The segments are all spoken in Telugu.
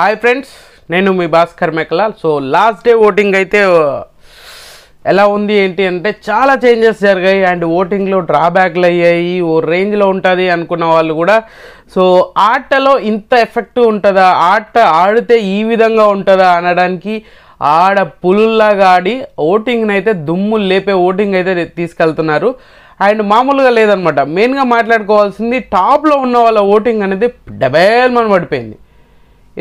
హాయ్ ఫ్రెండ్స్, నేను మీ Bhaskar Mekala. So last day voting అయితే ఎలా ఉంది ఏంటి అంటే చాలా చేంజెస్ జరిగాయి అండ్ ఓటింగ్లో డ్రాబ్యాక్లు అయ్యాయి. ఓ రేంజ్లో ఉంటుంది అనుకున్న వాళ్ళు కూడా సో ఆటలో ఇంత ఎఫెక్టివ్ ఉంటుందా, ఆట ఆడితే ఈ విధంగా ఉంటుందా అనడానికి ఆడ పులుల్లాగా ఆడి ఓటింగ్ని అయితే దుమ్ము లేపే ఓటింగ్ అయితే తీసుకెళ్తున్నారు. అండ్ మామూలుగా లేదనమాట. మెయిన్గా మాట్లాడుకోవాల్సింది టాప్లో ఉన్న వాళ్ళ ఓటింగ్ అనేది డబేల్మని పడిపోయింది.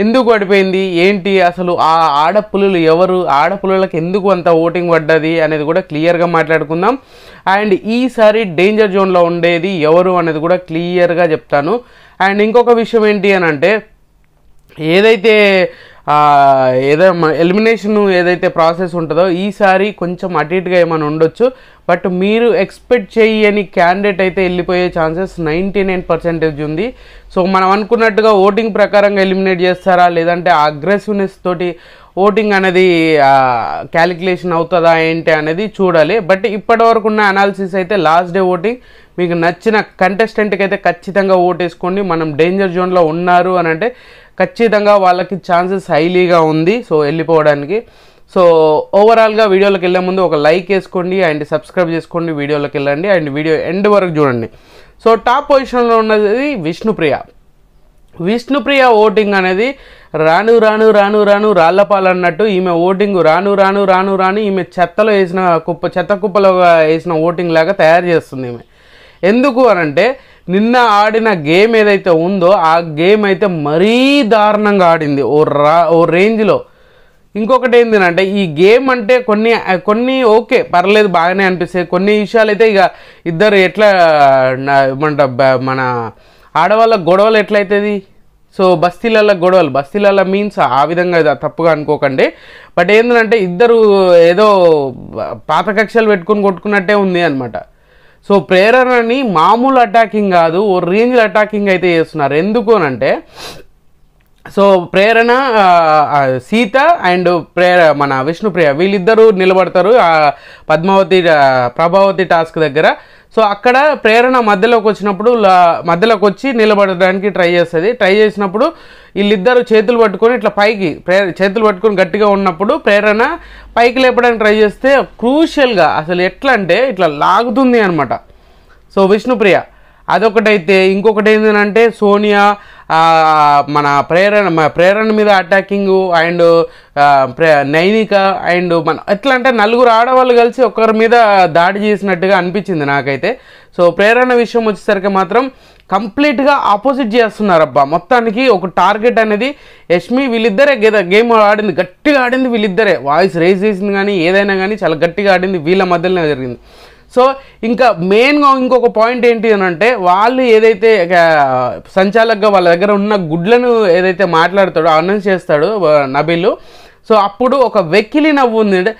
ఎందుకు పడిపోయింది ఏంటి, అసలు ఆ ఆడపులులు ఎవరు, ఆడపులులకు ఎందుకు అంత ఓటింగ్ పడ్డది అనేది కూడా క్లియర్గా మాట్లాడుకుందాం. అండ్ ఈసారి డేంజర్ జోన్లో ఉండేది ఎవరు అనేది కూడా క్లియర్గా చెప్తాను. అండ్ ఇంకొక విషయం ఏంటి అని అంటే ఏదైతే ఎలిమినేషన్ ఏదైతే ప్రాసెస్ ఉంటుందో ఈసారి కొంచెం అటు ఇటుగా ఏమైనా ఉండొచ్చు. బట్ మీరు ఎక్స్పెక్ట్ చేయని క్యాండిడేట్ అయితే వెళ్ళిపోయే ఛాన్సెస్ 99% ఉంది. సో మనం అనుకున్నట్టుగా ఓటింగ్ ప్రకారంగా ఎలిమినేట్ చేస్తారా లేదంటే అగ్రెసివ్నెస్ తోటి ఓటింగ్ అనేది క్యాలిక్యులేషన్ అవుతుందా ఏంటి అనేది చూడాలి. బట్ ఇప్పటివరకు ఉన్న అనాలిసిస్ అయితే లాస్ట్ డే ఓటింగ్ మీకు నచ్చిన కంటెస్టెంట్కి అయితే ఖచ్చితంగా ఓటేసుకోండి. మనం డేంజర్ జోన్లో ఉన్నారు అని అంటే ఖచ్చితంగా వాళ్ళకి ఛాన్సెస్ హైలీగా ఉంది సో వెళ్ళిపోవడానికి. సో ఓవరాల్గా వీడియోలోకి వెళ్ళే ముందు ఒక లైక్ వేసుకోండి అండ్ సబ్స్క్రైబ్ చేసుకోండి, వీడియోలోకి వెళ్ళండి అండ్ వీడియో ఎండ్ వరకు చూడండి. సో టాప్ పొజిషన్లో ఉన్నది విష్ణుప్రియ ఓటింగ్ అనేది రాను రాను రాను రాను రాళ్లపాలు అన్నట్టు ఈమె ఓటింగ్ రాను రాను రాను రాను ఈమె చెత్తలో వేసిన చెత్త కుప్పలో వేసిన ఓటింగ్ లాగా తయారు చేస్తుంది ఈమె. ఎందుకు అనంటే నిన్న ఆడిన గేమ్ ఏదైతే ఉందో ఆ గేమ్ అయితే మరీ దారుణంగా ఆడింది ఓ రేంజ్లో. ఇంకొకటి ఏంటంటే ఈ గేమ్ అంటే కొన్ని ఓకే పర్లేదు బాగానే అనిపిస్తాయి, కొన్ని విషయాలు అయితే ఇక ఇద్దరు ఎట్లా మన ఆడవాళ్ళ గొడవలు ఎట్లయితుంది. సో బస్తీలలో మీన్స్ ఆ విధంగా తప్పుగా అనుకోకండి. బట్ ఏంటంటే ఇద్దరు ఏదో పాత కక్షలు పెట్టుకొని కొట్టుకున్నట్టే ఉంది అనమాట. సో ప్రేరణని మామూలు అటాకింగ్ కాదు ఓ రేంజ్లో అటాకింగ్ అయితే చేస్తున్నారు. ఎందుకు అనంటే సో ప్రేరణ సీత అండ్ మన విష్ణుప్రియ వీళ్ళిద్దరూ నిలబడతారు ప్రభావతి టాస్క్ దగ్గర. సో అక్కడ ప్రేరణ మధ్యలోకి వచ్చి నిలబడడానికి ట్రై చేసినప్పుడు వీళ్ళిద్దరు చేతులు పట్టుకొని ఇట్లా పైకి చేతులు పట్టుకొని గట్టిగా ఉన్నప్పుడు ప్రేరణ పైకి లేపడానికి ట్రై చేస్తే క్రూషియల్గా అసలు ఎట్లా అంటే ఇట్లా లాగుతుంది అనమాట. సో విష్ణుప్రియ అదొకటైతే ఇంకొకటి ఏంటంటే సోనియా మన ప్రేరణ మీద అటాకింగ్ అండ్ నైనిక అండ్ మన ఎట్లా అంటే నలుగురు ఆడవాళ్ళు కలిసి ఒకరి మీద దాడి చేసినట్టుగా అనిపించింది నాకైతే. సో ప్రేరణ విషయం వచ్చేసరికి మాత్రం కంప్లీట్గా ఆపోజిట్ చేస్తున్నారబ్బా. మొత్తానికి ఒక టార్గెట్ అనేది యష్మి వీళ్ళిద్దరే గేమ్ ఆడింది, గట్టిగా ఆడింది వీళ్ళిద్దరే. వాయిస్ రేజ్ చేసింది కానీ ఏదైనా కానీ చాలా గట్టిగా ఆడింది, వీళ్ళ మధ్యలోనే జరిగింది. సో ఇంకా మెయిన్గా ఇంకొక పాయింట్ ఏంటి అని అంటే వాళ్ళు ఏదైతే సంచాలకుగా వాళ్ళ దగ్గర ఉన్న గుడ్లను ఏదైతే మాట్లాడతాడో అనౌన్స్ చేస్తాడు నబీలు. సో అప్పుడు ఒక వెకిలి నవ్వు ఉంది అంటే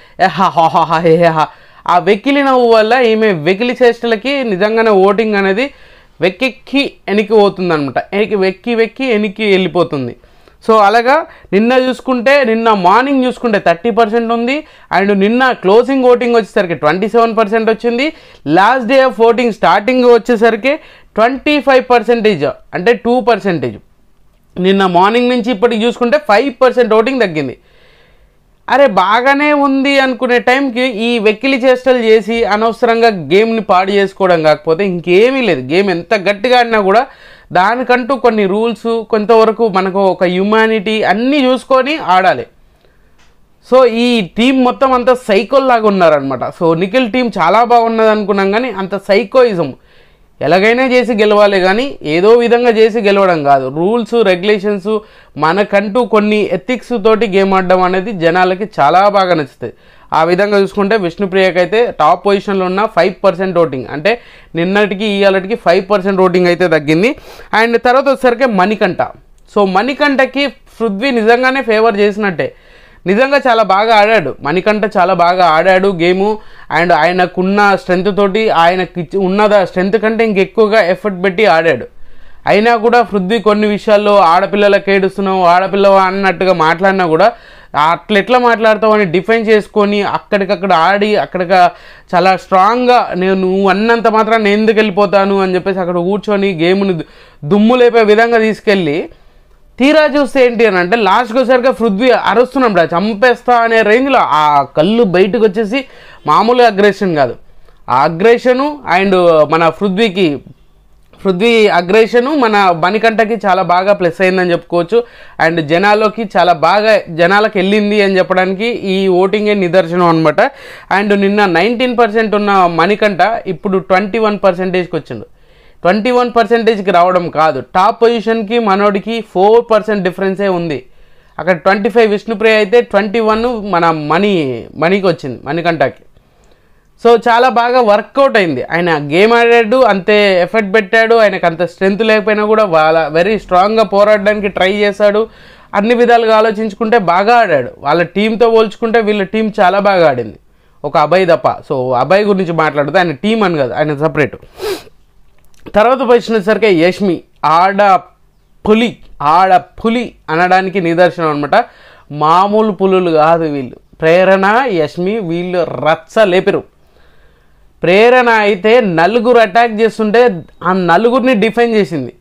ఆ వెకిలి నవ్వు వల్ల ఈమె వెకిలి చేష్టలకి నిజంగానే ఓటింగ్ అనేది వెక్కి వెనక్కి పోతుంది అనమాట. వెక్కి వెనక్కి వెళ్ళిపోతుంది. సో అలాగా నిన్న మార్నింగ్ చూసుకుంటే 30% ఉంది అండ్ నిన్న క్లోజింగ్ ఓటింగ్ వచ్చేసరికి 27% వచ్చింది. Last day of voting starting వచ్చేసరికి 25% అంటే 2%. నిన్న మార్నింగ్ నుంచి ఇప్పటికి చూసుకుంటే 5% ఓటింగ్ తగ్గింది. అరే బాగానే ఉంది అనుకునే టైంకి ఈ వెకిలి చేష్టలు చేసి అనవసరంగా గేమ్ని పాడు చేసుకోవడం కాకపోతే ఇంకేమీ లేదు. గేమ్ ఎంత గట్టిగా ఆడినా కూడా దానికంటూ కొన్ని రూల్స్ కొంతవరకు మనకు ఒక హ్యూమానిటీ అన్నీ చూసుకొని ఆడాలి. సో ఈ టీం మొత్తం అంత సైకోల్లాగా ఉన్నారనమాట. సో నిఖిల్ టీం చాలా బాగున్నది అనుకున్నాం కానీ అంత సైకోయిజం ఎలాగైనా చేసి గెలవాలి కానీ ఏదో విధంగా చేసి గెలవడం కాదు. రూల్స్ రెగ్యులేషన్స్ మనకంటూ కొన్ని ఎథిక్స్ తోటి గేమ్ ఆడడం అనేది జనాలకి చాలా బాగా నచ్చుతుంది. ఆ విధంగా చూసుకుంటే విష్ణుప్రియకి అయితే టాప్ పొజిషన్లో ఉన్న 5% ఓటింగ్ అంటే నిన్నటికి ఇవాళకి 5% ఓటింగ్ అయితే తగ్గింది. అండ్ తర్వాత వచ్చేసరికి మణికంఠ. సో మణికంఠకి పృథ్వీ నిజంగానే ఫేవర్ చేసినట్టే, నిజంగా చాలా బాగా ఆడాడు మణికంఠ, చాలా బాగా ఆడాడు గేము. అండ్ ఆయనకున్న స్ట్రెంత్ తోటి ఆయనకి ఉన్నద స్ట్రెంత్ కంటే ఇంకెక్కువగా ఎఫర్ట్ పెట్టి ఆడాడు. అయినా కూడా పృథ్వీ కొన్ని విషయాల్లో ఆడపిల్లలకు ఏడుస్తున్నావు ఆడపిల్ల అన్నట్టుగా మాట్లాడినా కూడా అట్లా ఎట్లా మాట్లాడతావు అని డిఫెండ్ చేసుకొని అక్కడికక్కడ ఆడి అక్కడిక చాలా స్ట్రాంగ్గా నువ్వు అన్నంత మాత్రం నేను ఎందుకు వెళ్ళిపోతాను అని చెప్పేసి అక్కడ కూర్చొని గేమ్ని దుమ్ము లేపే విధంగా తీరా చూస్తే ఏంటి అని అంటే లాస్ట్కి వచ్చేసరికి పృథ్వీ అరుస్తున్నాడు చంపేస్తా అనే రేంజ్లో ఆ కళ్ళు బయటకు వచ్చేసి మామూలు అగ్రెషన్ కాదు, ఆ అగ్రెషను అండ్ మన పృథ్వీ అగ్రెషను మన మణికంఠకి చాలా బాగా ప్లస్ అయిందని చెప్పుకోవచ్చు. అండ్ జనాల్లోకి చాలా బాగా జనాలకు వెళ్ళింది అని చెప్పడానికి ఈ ఓటింగే నిదర్శనం అనమాట. అండ్ నిన్న 19% ఉన్న మణికంఠ ఇప్పుడు 21%కి వచ్చిండు. 21%కి రావడం కాదు, టాప్ పొజిషన్కి మనోడికి 4% డిఫరెన్సే ఉంది. అక్కడ 25 విష్ణుప్రియ అయితే 21 మన మణికి వచ్చింది, మణికంఠకి. సో చాలా బాగా వర్కౌట్ అయింది. ఆయన గేమ్ ఆడాడు, అంతే ఎఫర్ట్ పెట్టాడు, ఆయనకు అంత స్ట్రెంత్ లేకపోయినా కూడా వెరీ స్ట్రాంగ్గా పోరాడడానికి ట్రై చేశాడు. అన్ని విధాలుగా ఆలోచించుకుంటే బాగా ఆడాడు. వాళ్ళ టీంతో పోల్చుకుంటే వీళ్ళ టీం చాలా బాగా ఆడింది, ఒక అభయ్ తప్ప. సో అభయ్ గురించి మాట్లాడితే ఆయన టీం అని కాదు, ఆయన సపరేట్. తర్వాత పొజిషన్ వచ్చేసరికి యష్మి ఆడ పులి అనడానికి నిదర్శనం అనమాట. మామూలు పులులు కాదు వీళ్ళు. ప్రేరణ, యష్మి వీళ్ళు రచ్చ లేపిరు. ప్రేరణ అయితే నలుగురు అటాక్ చేస్తుంటే ఆ నలుగురిని డిఫెండ్ చేసింది.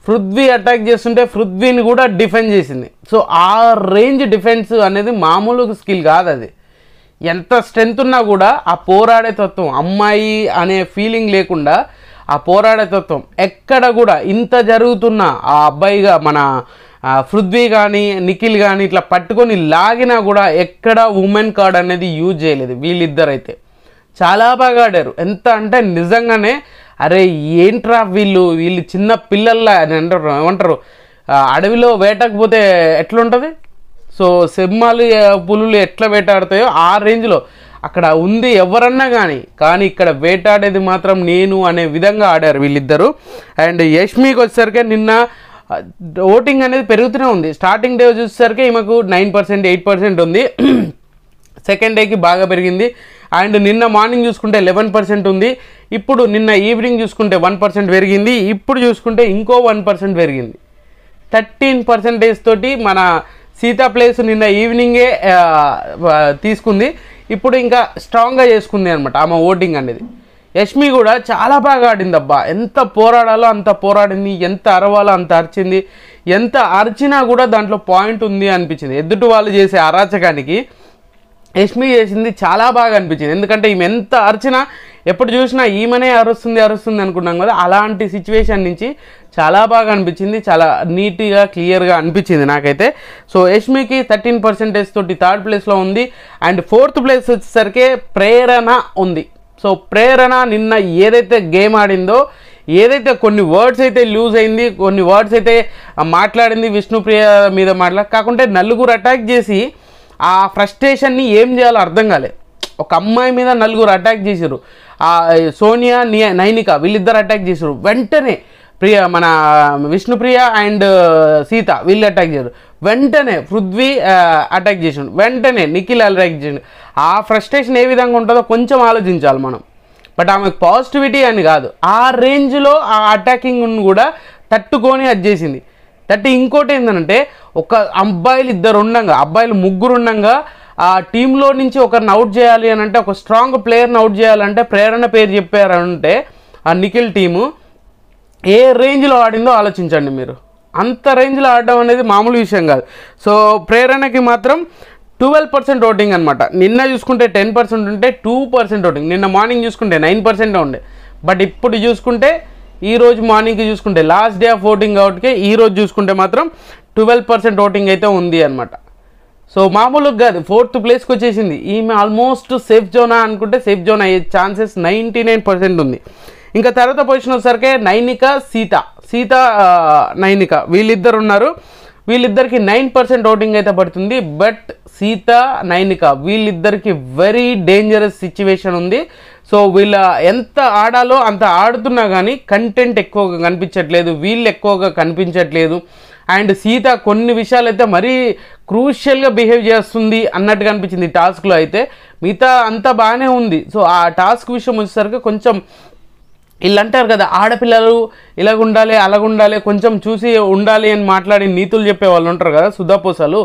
పృథ్వీ అటాక్ చేస్తుంటే పృథ్వీని కూడా డిఫెండ్ చేసింది. సో ఆ రేంజ్ డిఫెన్స్ అనేది మామూలు స్కిల్ కాదు. అది ఎంత స్ట్రెంత్ ఉన్నా కూడా ఆ పోరాడే తత్వం, అమ్మాయి అనే ఫీలింగ్ లేకుండా ఆ పోరాడే తత్వం ఎక్కడ కూడా ఇంత జరుగుతున్నా ఆ అబ్బాయిగా మన పృథ్వీ కానీ నిఖిల్ కానీ ఇట్లా పట్టుకొని లాగినా కూడా ఎక్కడ ఉమెన్ కార్డ్ అనేది యూజ్ చేయలేదు. వీళ్ళిద్దరైతే చాలా బాగా ఆడారు. ఎంత అంటే నిజంగానే అరే ఏంట్రా వీళ్ళు చిన్న పిల్లల్లా ఏమంటారు అడవిలో వేటకపోతే ఎట్లుంటుంది, సో సింహాలు పులులు ఎట్లా వేటాడుతాయో ఆ రేంజ్లో అక్కడ ఉంది ఎవరన్నా కానీ ఇక్కడ వేటాడేది మాత్రం నేను అనే విధంగా ఆడారు వీళ్ళిద్దరు. అండ్ యష్మికి వచ్చేసరికి నిన్న ఓటింగ్ అనేది పెరుగుతూనే ఉంది. స్టార్టింగ్ డే చూసేసరికి ఈమెకు 9%, 8% ఉంది. సెకండ్ డేకి బాగా పెరిగింది. అండ్ నిన్న మార్నింగ్ చూసుకుంటే 11% ఉంది. ఇప్పుడు నిన్న ఈవినింగ్ చూసుకుంటే 1% పెరిగింది. ఇప్పుడు చూసుకుంటే ఇంకో 1% పెరిగింది. 13% తోటి మన సీతా ప్లేస్ నిన్న ఈవినింగే తీసుకుంది. ఇప్పుడు ఇంకా స్ట్రాంగ్గా చేసుకుంది అనమాట ఆమె ఓటింగ్ అనేది. యష్మి కూడా చాలా బాగా ఆడింది అబ్బా. ఎంత పోరాడాలో అంత పోరాడింది, ఎంత అరవాలో అంత అరిచింది. ఎంత అరిచినా కూడా దాంట్లో పాయింట్ ఉంది అనిపించింది. ఎదుటి వాళ్ళు చేసే అరాచకానికి యష్మి చేసింది చాలా బాగా అనిపించింది. ఎందుకంటే ఈమె ఎంత అరిచినా ఎప్పుడు చూసినా ఈమెనే అరుస్తుంది అనుకున్నాం కదా, అలాంటి సిచ్యువేషన్ నుంచి చాలా బాగా అనిపించింది. చాలా నీట్గా క్లియర్గా అనిపించింది నాకైతే. సో యష్మికి 13% తోటి థర్డ్ ప్లేస్లో ఉంది. అండ్ ఫోర్త్ ప్లేస్ వచ్చేసరికి ప్రేరణ ఉంది. సో ప్రేరణ నిన్న ఏదైతే గేమ్ ఆడిందో, ఏదైతే కొన్ని వర్డ్స్ అయితే లూజ్ అయింది, కొన్ని వర్డ్స్ అయితే మాట్లాడింది విష్ణుప్రియ మీద కాకుంటే నలుగురు అటాక్ చేసి ఆ ఫ్రస్ట్రేషన్ని ఏం చేయాలో అర్థం కాలేదు. ఒక అమ్మాయి మీద నలుగురు అటాక్ చేశారు. సోనియా, నైనిక వీళ్ళిద్దరు అటాక్ చేశారు. వెంటనే మన విష్ణుప్రియ అండ్ సీత వీళ్ళు అటాక్ చేశారు. వెంటనే పృథ్వీ అటాక్ చేసాడు. వెంటనే నిఖిల్ అటాక్ చేసాడు. ఆ ఫ్రస్ట్రేషన్ ఏ విధంగా ఉంటుందో కొంచెం ఆలోచించాలి మనం. బట్ ఆమెకు పాజిటివిటీ అని కాదు, ఆ రేంజ్లో ఆ అటాకింగ్ కూడా తట్టుకొని అది చేసింది. ఇంకోటి ఏంటంటే ఒక అబ్బాయిలు ముగ్గురు ఉండగా ఆ టీంలో నుంచి ఒకరిని అవుట్ చేయాలి అని అంటే, ఒక స్ట్రాంగ్ ప్లేయర్ని అవుట్ చేయాలంటే ప్రేరణ పేరు చెప్పారంటే ఆ నిఖిల్ టీము ఏ రేంజ్లో ఆడిందో ఆలోచించండి మీరు. అంత రేంజ్లో ఆడడం అనేది మామూలు విషయం కాదు. సో ప్రేరణకి మాత్రం 12% ఓటింగ్ అనమాట. నిన్న చూసుకుంటే 10% ఉంటే 2% ఓటింగ్. నిన్న మార్నింగ్ చూసుకుంటే 9% ఉండే. బట్ ఇప్పుడు చూసుకుంటే ఈ రోజు మార్నింగ్కి చూసుకుంటే లాస్ట్ డే ఆఫ్ ఓటింగ్ అవుట్కే ఈ రోజు చూసుకుంటే మాత్రం 12% ఓటింగ్ అయితే ఉంది అనమాట. సో మామూలుగా కాదు, 4th ప్లేస్కి వచ్చేసింది. ఈమె ఆల్మోస్ట్ సేఫ్ జోనా అనుకుంటే సేఫ్ జోన్ అయ్యే ఛాన్సెస్ 99% ఉంది. ఇంకా తర్వాత పొజిషన్ వచ్చేసరికి సీత నైనిక వీళ్ళిద్దరు ఉన్నారు. వీళ్ళిద్దరికి 9% ఓటింగ్ అయితే పడుతుంది. బట్ సీత, నైనిక వీళ్ళిద్దరికి వెరీ డేంజరస్ సిచ్యువేషన్ ఉంది. సో వీళ్ళ ఎంత ఆడాలో అంత ఆడుతున్నా కానీ కంటెంట్ ఎక్కువగా కనిపించట్లేదు, వీళ్ళు ఎక్కువగా కనిపించట్లేదు. అండ్ సీత కొన్ని విషయాలు అయితే మరీ క్రూషియల్గా బిహేవ్ చేస్తుంది అన్నట్టుగా అనిపించింది టాస్క్లో. అయితే మిగతా అంతా బాగానే ఉంది. సో ఆ టాస్క్ విషయం వచ్చేసరికి కొంచెం వీళ్ళు అంటారు కదా, ఆడపిల్లలు ఇలాగుండాలి అలాగుండాలి కొంచెం చూసి ఉండాలి అని మాట్లాడి నీతులు చెప్పే వాళ్ళు ఉంటారు కదా, సుధాపూసలు,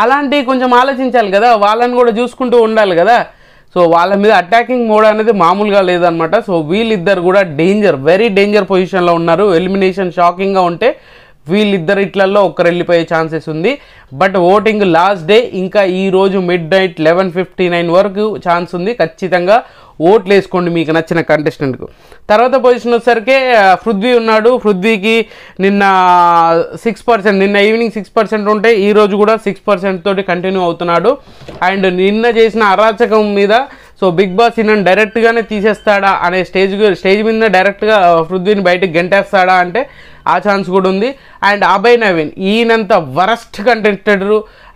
అలాంటివి కొంచెం ఆలోచించాలి కదా, వాళ్ళని కూడా చూసుకుంటూ ఉండాలి కదా. సో వాళ్ళ మీద అటాకింగ్ మోడ్ అనేది మామూలుగా లేదనమాట. సో వీళ్ళిద్దరు కూడా వెరీ డేంజర్ పొజిషన్లో ఉన్నారు. ఎలిమినేషన్ షాకింగ్గా ఉంటే వీళ్ళిద్దరిట్లలో ఒకరు వెళ్ళిపోయే ఛాన్సెస్ ఉంది. బట్ ఓటింగ్ లాస్ట్ డే ఇంకా ఈరోజు మిడ్ నైట్ 11:59 వరకు ఛాన్స్ ఉంది. ఖచ్చితంగా ఓట్లు వేసుకోండి మీకు నచ్చిన కంటెస్టెంట్కు. తర్వాత పొజిషన్ వచ్చేసరికి పృథ్వీ ఉన్నాడు. పృథ్వీకి నిన్న 6%, నిన్న ఈవినింగ్ 6% ఉంటే ఈరోజు కూడా 6% తోటి కంటిన్యూ అవుతున్నాడు. అండ్ నిన్న చేసిన అరాచకం మీద సో బిగ్ బాస్ ఈయన డైరెక్ట్గానే తీసేస్తాడా అనే స్టేజ్ మీద డైరెక్ట్గా పృథ్వీని బయటకు గెంటేస్తాడా అంటే ఆ ఛాన్స్ కూడా ఉంది. అండ్ అభయ్ నవీన్ ఈయనంత వరస్ట్ కంటెస్టెంట్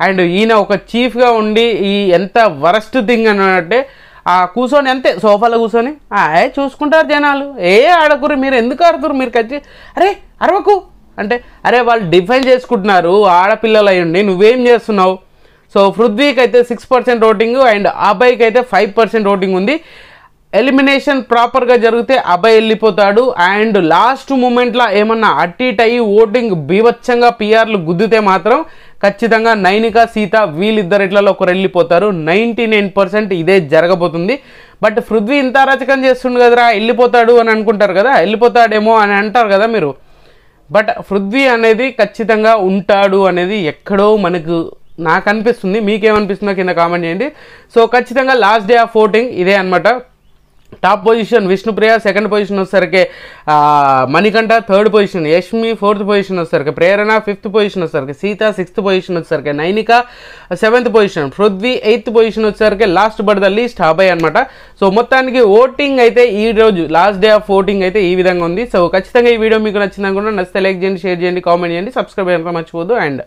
అండ్ ఈయన ఒక చీఫ్గా ఉండి ఈ ఎంత వరస్ట్ థింగ్ అన్నట్టే కూర్చొని అంతే సోఫాలో కూర్చొని చూసుకుంటారు జనాలు, ఆడకురు మీరు ఎందుకు ఆడుతురు మీరు అరే అరవకు అంటే అరే వాళ్ళు డిఫైన్ చేసుకుంటున్నారు ఆడపిల్లలు అయ్యండి నువ్వేం చేస్తున్నావు. సో పృథ్వీకి అయితే 6% ఓటింగ్ అండ్ అభయ్కి అయితే 5% ఓటింగ్ ఉంది. ఎలిమినేషన్ ప్రాపర్గా జరిగితే అభయ్ వెళ్ళిపోతాడు. అండ్ లాస్ట్ మూమెంట్లో ఏమన్నా అట్టిట్ అయ్యి ఓటింగ్ బీభత్సంగా పిఆర్లు గుద్దితే మాత్రం ఖచ్చితంగా నైనిక సీత వీళ్ళిద్దరిట్లలో ఒకరు వెళ్ళిపోతారు. 99% ఇదే జరగబోతుంది. బట్ పృథ్వీ ఇంత అరాచకం చేస్తుండు కదరా వెళ్ళిపోతాడు అని అనుకుంటారు కదా, వెళ్ళిపోతాడేమో అని అంటారు కదా మీరు. బట్ పృథ్వీ అనేది ఖచ్చితంగా ఉంటాడు అనేది ఎక్కడో నాకు అనిపిస్తుంది. మీకేమనిపిస్తుందో కింద కామెంట్ చేయండి. సో ఖచ్చితంగా లాస్ట్ డే ఆఫ్ ఓటింగ్ ఇదే అనమాట. Top position Vishnupriya, second position వచ్చేసరికి Manikanta, third position Yashmi, fourth position వచ్చేసరికి ప్రేరణ, ఫిఫ్త్ పొజిషన్ వచ్చేసరికి సీత, సిక్స్త్ పొజిషన్ వచ్చేసరికి Nainika, seventh position Prithvi, eighth position వచ్చేసరికి last but the least Abhay అనమాట. సో మొత్తానికి ఓటింగ్ అయితే ఈ రోజు లాస్ట్ డే ఆఫ్ ఓటింగ్ అయితే ఈ విధంగా ఉంది. సో ఖచ్చితంగా ఈ వీడియో మీకు నచ్చింది అనుకుంటున్నా. నచ్చితే లైక్ చేయండి, షేర్ చేయండి, కామెంట్ చేయండి, సబ్స్క్రైబ్ చేయడం మర్చిపోద్దు. అండ్